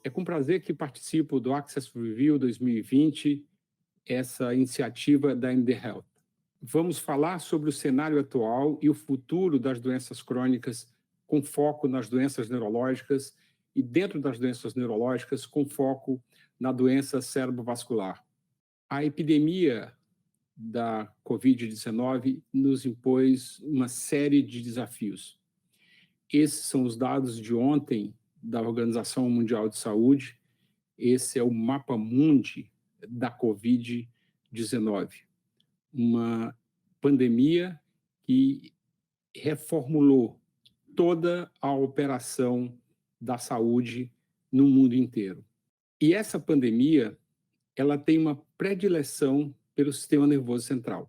É com prazer que participo do Access Review 2020, essa iniciativa da MD Health. Vamos falar sobre o cenário atual e o futuro das doenças crônicas, com foco nas doenças neurológicas e, dentro das doenças neurológicas, com foco na doença cerebrovascular. A epidemia da Covid-19 nos impôs uma série de desafios. Esses são os dados de ontem da Organização Mundial de Saúde. Esse é o mapa mundi da Covid-19, uma pandemia que reformulou toda a operação da saúde no mundo inteiro. E essa pandemia, ela tem uma predileção pelo sistema nervoso central.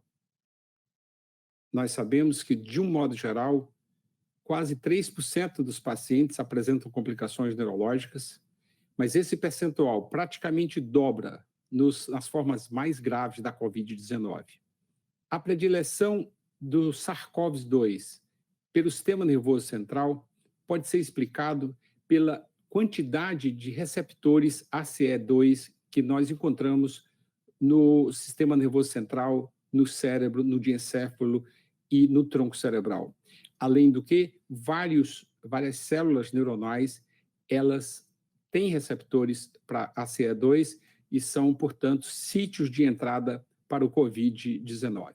Nós sabemos que, de um modo geral, quase 3% dos pacientes apresentam complicações neurológicas, mas esse percentual praticamente dobra nas formas mais graves da Covid-19. A predileção do SARS-CoV-2 pelo sistema nervoso central pode ser explicado pela quantidade de receptores ACE2 que nós encontramos no sistema nervoso central, no cérebro, no diencéfalo e no tronco cerebral. Além do que, várias células neuronais, elas têm receptores para ACE2 e são, portanto, sítios de entrada para o Covid-19.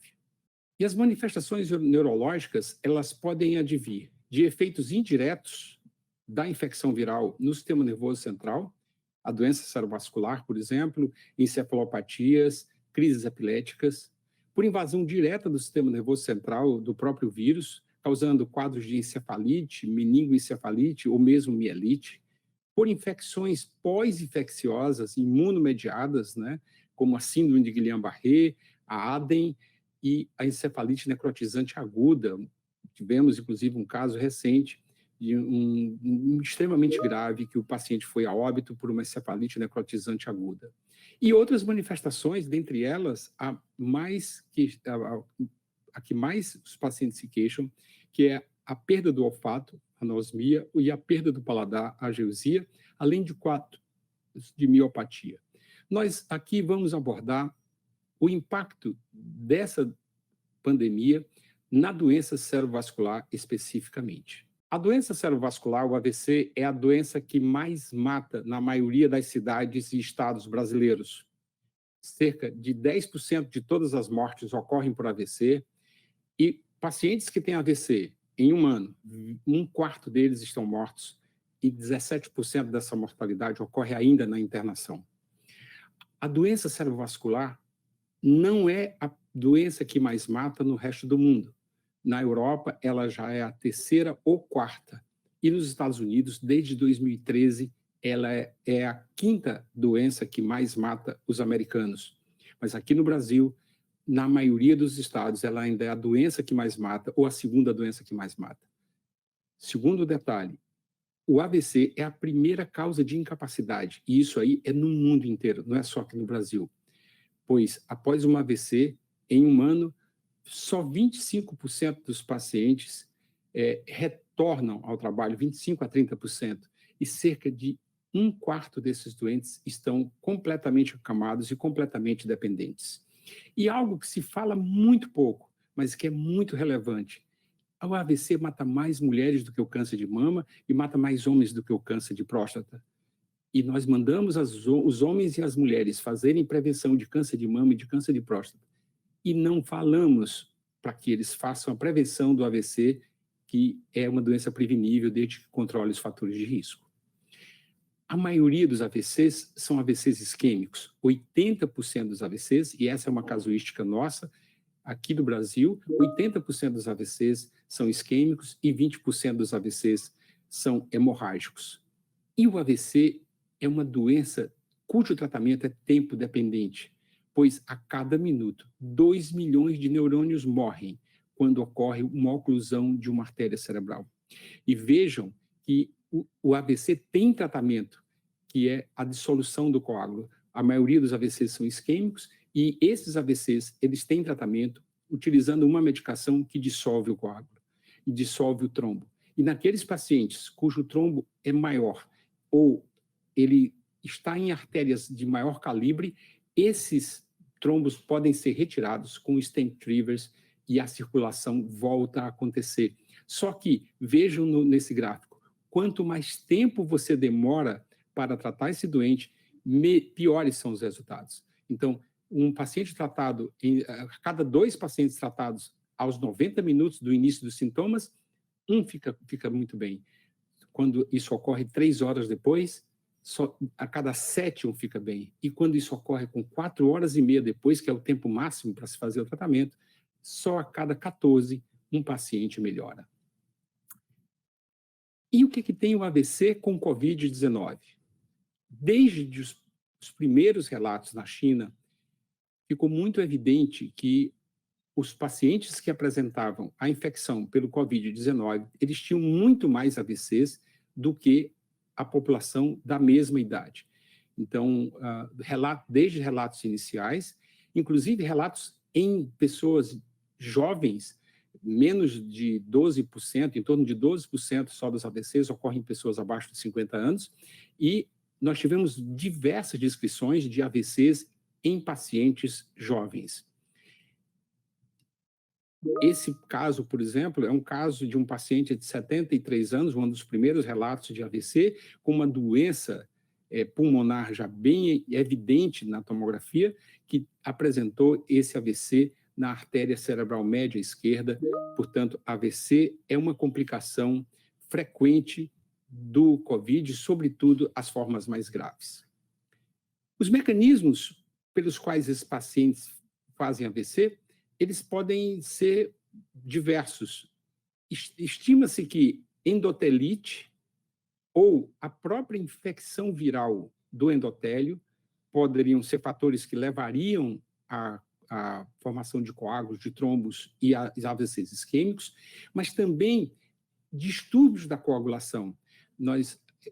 E as manifestações neurológicas, elas podem advir de efeitos indiretos da infecção viral no sistema nervoso central, a doença cerebrovascular, por exemplo, encefalopatias, crises epiléticas, por invasão direta do sistema nervoso central do próprio vírus, causando quadros de encefalite, meningoencefalite ou mesmo mielite, por infecções pós-infecciosas imunomediadas, né, como a síndrome de Guillain-Barré, a ADEM e a encefalite necrotizante aguda. Tivemos, inclusive, um caso recente de um extremamente grave, que o paciente foi a óbito por uma encefalite necrotizante aguda. E outras manifestações, dentre elas, a que mais os pacientes se queixam, que é a perda do olfato, anosmia, e a perda do paladar, ageusia, além de quadros de miopatia. Nós aqui vamos abordar o impacto dessa pandemia na doença cerebrovascular especificamente. A doença cerebrovascular, o AVC, é a doença que mais mata na maioria das cidades e estados brasileiros. Cerca de 10% de todas as mortes ocorrem por AVC, e pacientes que têm AVC em um ano, um quarto deles estão mortos, e 17% dessa mortalidade ocorre ainda na internação. A doença cerebrovascular não é a doença que mais mata no resto do mundo. Na Europa, ela já é a terceira ou quarta. E nos Estados Unidos, desde 2013, ela é a quinta doença que mais mata os americanos. Mas aqui no Brasil, na maioria dos estados, ela ainda é a doença que mais mata ou a segunda doença que mais mata. Segundo detalhe, o AVC é a primeira causa de incapacidade, e isso aí é no mundo inteiro, não é só aqui no Brasil. Pois, após um AVC, em um ano, só 25% dos pacientes retornam ao trabalho, 25% a 30%, e cerca de um quarto desses doentes estão completamente acamados e completamente dependentes. E algo que se fala muito pouco, mas que é muito relevante: o AVC mata mais mulheres do que o câncer de mama e mata mais homens do que o câncer de próstata. E nós mandamos os homens e as mulheres fazerem prevenção de câncer de mama e de câncer de próstata. E não falamos para que eles façam a prevenção do AVC, que é uma doença prevenível desde que controle os fatores de risco. A maioria dos AVCs são AVCs isquêmicos. 80% dos AVCs, e essa é uma casuística nossa, aqui do Brasil, 80% dos AVCs são isquêmicos e 20% dos AVCs são hemorrágicos. E o AVC é uma doença cujo tratamento é tempo dependente, pois a cada minuto 2 milhões de neurônios morrem quando ocorre uma oclusão de uma artéria cerebral. E vejam que o AVC tem tratamento, que é a dissolução do coágulo. A maioria dos AVCs são isquêmicos, e esses AVCs, eles têm tratamento utilizando uma medicação que dissolve o coágulo e dissolve o trombo. E naqueles pacientes cujo trombo é maior ou ele está em artérias de maior calibre, esses trombos podem ser retirados com stent retrievers e a circulação volta a acontecer. Só que, vejam nesse gráfico, quanto mais tempo você demora para tratar esse doente, piores são os resultados. Então, um paciente tratado, a cada 2 pacientes tratados aos 90 minutos do início dos sintomas, um fica muito bem. Quando isso ocorre 3 horas depois, só a cada 7 um fica bem. E quando isso ocorre com 4 horas e meia depois, que é o tempo máximo para se fazer o tratamento, só a cada 14 um paciente melhora. E o que tem o AVC com Covid-19? Desde os primeiros relatos na China, ficou muito evidente que os pacientes que apresentavam a infecção pelo Covid-19, eles tinham muito mais AVCs do que a população da mesma idade. Então, desde relatos iniciais, inclusive relatos em pessoas jovens, menos de 12%, em torno de 12% só dos AVCs ocorrem em pessoas abaixo de 50 anos, e nós tivemos diversas descrições de AVCs em pacientes jovens. Esse caso, por exemplo, é um caso de um paciente de 73 anos, um dos primeiros relatos de AVC, com uma doença pulmonar já bem evidente na tomografia, que apresentou esse AVC na artéria cerebral média esquerda. Portanto, AVC é uma complicação frequente do COVID, sobretudo as formas mais graves. Os mecanismos pelos quais esses pacientes fazem AVC, eles podem ser diversos. Estima-se que endotelite ou a própria infecção viral do endotélio poderiam ser fatores que levariam à formação de coágulos, de trombos e AVCs isquêmicos, mas também distúrbios da coagulação.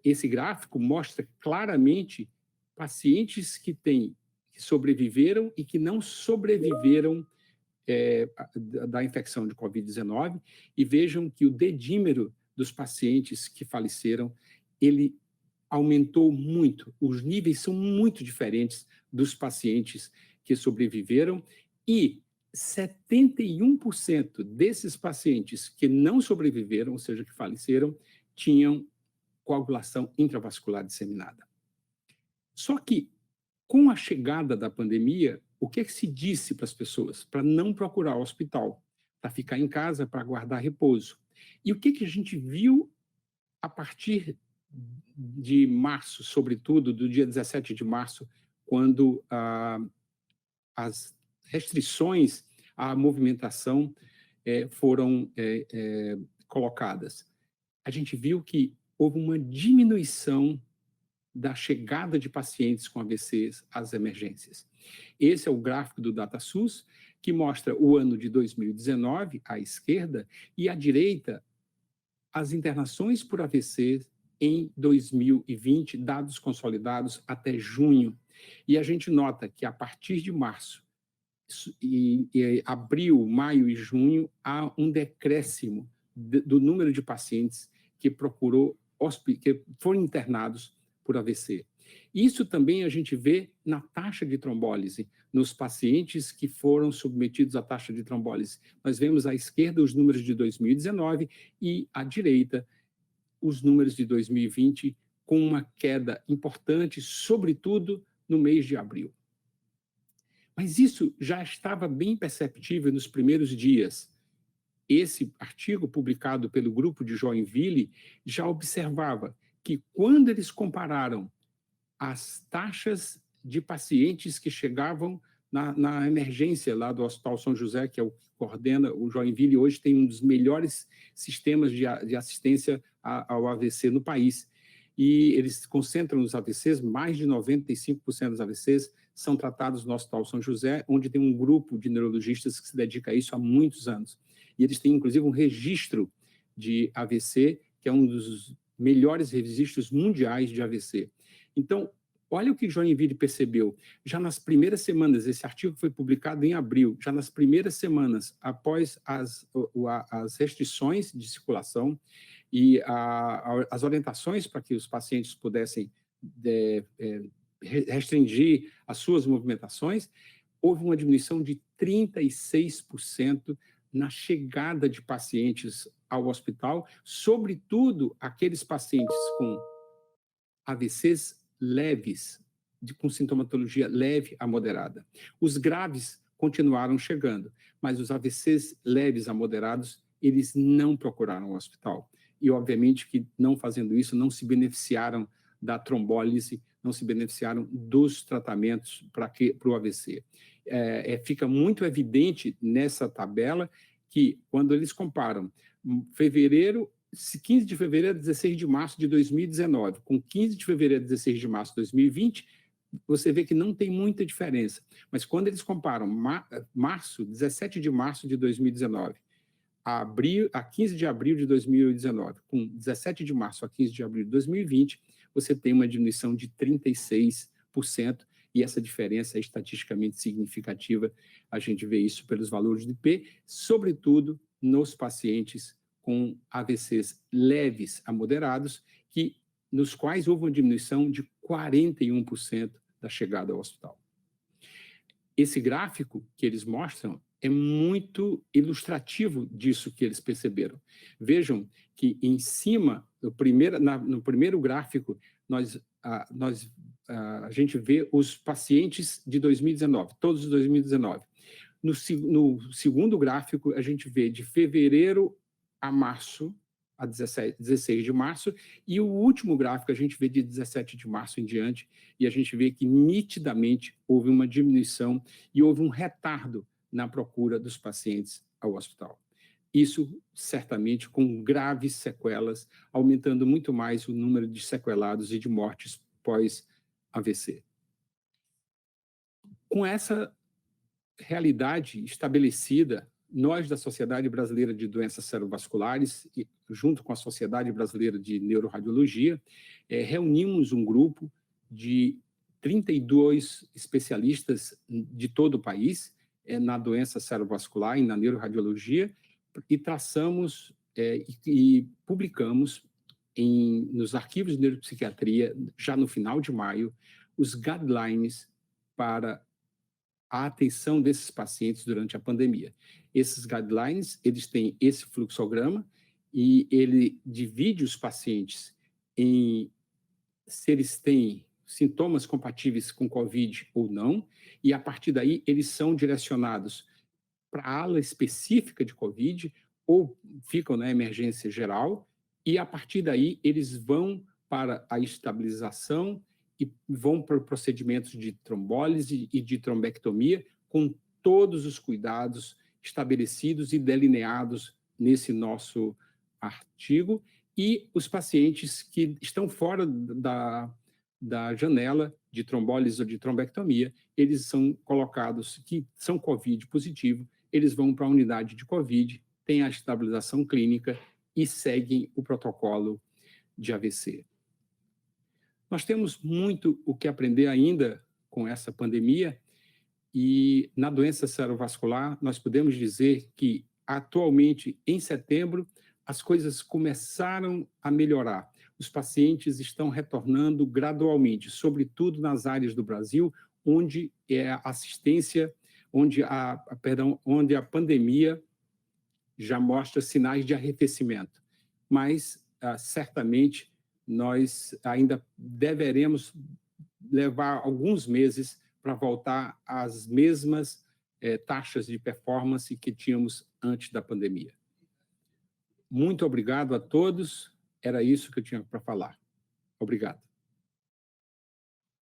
Esse gráfico mostra claramente pacientes que sobreviveram e que não sobreviveram da infecção de Covid-19, e vejam que o dedímero dos pacientes que faleceram, ele aumentou muito. Os níveis são muito diferentes dos pacientes que sobreviveram, e 71% desses pacientes que não sobreviveram, ou seja, que faleceram, tinham coagulação intravascular disseminada. Só que, com a chegada da pandemia, o que se disse para as pessoas? Para não procurar o hospital, para ficar em casa, para guardar repouso. E o que a gente viu a partir de março, sobretudo do dia 17 de março, quando as restrições à movimentação foram colocadas? A gente viu que houve uma diminuição da chegada de pacientes com AVCs às emergências. Esse é o gráfico do DataSUS, que mostra o ano de 2019, à esquerda, e à direita, as internações por AVC em 2020, dados consolidados até junho. E a gente nota que, a partir de março, e abril, maio e junho, há um decréscimo do número de pacientes que foram internados por AVC. Isso também a gente vê na taxa de trombólise, nos pacientes que foram submetidos à taxa de trombólise. Nós vemos à esquerda os números de 2019 e à direita os números de 2020, com uma queda importante, sobretudo no mês de abril. Mas isso já estava bem perceptível nos primeiros dias. Esse artigo, publicado pelo grupo de Joinville, já observava que, quando eles compararam as taxas de pacientes que chegavam na emergência lá do Hospital São José, que é o que coordena o Joinville, hoje tem um dos melhores sistemas de assistência ao AVC no país. E eles concentram os AVCs, mais de 95% dos AVCs são tratados no Hospital São José, onde tem um grupo de neurologistas que se dedica a isso há muitos anos. E eles têm, inclusive, um registro de AVC, que é um dos melhores registros mundiais de AVC. Então, olha o que Joinville percebeu. Já nas primeiras semanas, esse artigo foi publicado em abril, já nas primeiras semanas, após as restrições de circulação e as orientações para que os pacientes pudessem restringir as suas movimentações, houve uma diminuição de 36% na chegada de pacientes ao hospital, sobretudo aqueles pacientes com AVCs leves, com sintomatologia leve a moderada. Os graves continuaram chegando, mas os AVCs leves a moderados, eles não procuraram o hospital. E, obviamente, que não fazendo isso, não se beneficiaram da trombólise, não se beneficiaram dos tratamentos para o AVC. Fica muito evidente nessa tabela que, quando eles comparam fevereiro, 15 de fevereiro a 16 de março de 2019, com 15 de fevereiro a 16 de março de 2020, você vê que não tem muita diferença. Mas quando eles comparam março, 17 de março de 2019, a 15 de abril de 2019, com 17 de março a 15 de abril de 2020, você tem uma diminuição de 36%, e essa diferença é estatisticamente significativa. A gente vê isso pelos valores de P, sobretudo nos pacientes com AVCs leves a moderados, nos quais houve uma diminuição de 41% da chegada ao hospital. Esse gráfico que eles mostram é muito ilustrativo disso que eles perceberam. Vejam que em cima, no primeiro gráfico, a gente vê os pacientes de 2019, todos de 2019. No segundo gráfico, a gente vê de fevereiro a março, a 16 de março, e o último gráfico a gente vê de 17 de março em diante, e a gente vê que nitidamente houve uma diminuição e houve um retardo na procura dos pacientes ao hospital. Isso, certamente, com graves sequelas, aumentando muito mais o número de sequelados e de mortes pós-AVC. Com essa realidade estabelecida, nós da Sociedade Brasileira de Doenças Cerebrovasculares, junto com a Sociedade Brasileira de Neuroradiologia, reunimos um grupo de 32 especialistas de todo o país na doença cerebrovascular e na neuroradiologia, e traçamos e publicamos nos arquivos de neuropsiquiatria, já no final de maio, os guidelines para a atenção desses pacientes durante a pandemia. Esses guidelines, eles têm esse fluxograma e ele divide os pacientes em se eles têm sintomas compatíveis com COVID ou não, e a partir daí eles são direcionados para a ala específica de COVID ou ficam na emergência geral, e a partir daí eles vão para a estabilização e vão para procedimentos de trombólise e de trombectomia, com todos os cuidados estabelecidos e delineados nesse nosso artigo, e os pacientes que estão fora da janela de trombólise ou de trombectomia, eles são colocados, que são COVID positivo, eles vão para a unidade de COVID, têm a estabilização clínica e seguem o protocolo de AVC. Nós temos muito o que aprender ainda com essa pandemia, e na doença cerebrovascular nós podemos dizer que atualmente, em setembro, as coisas começaram a melhorar. Os pacientes estão retornando gradualmente, sobretudo nas áreas do Brasil onde a assistência, onde a pandemia já mostra sinais de arrefecimento. Mas, certamente, nós ainda deveremos levar alguns meses para voltar às mesmas taxas de performance que tínhamos antes da pandemia. Muito obrigado a todos. Era isso que eu tinha para falar. Obrigado.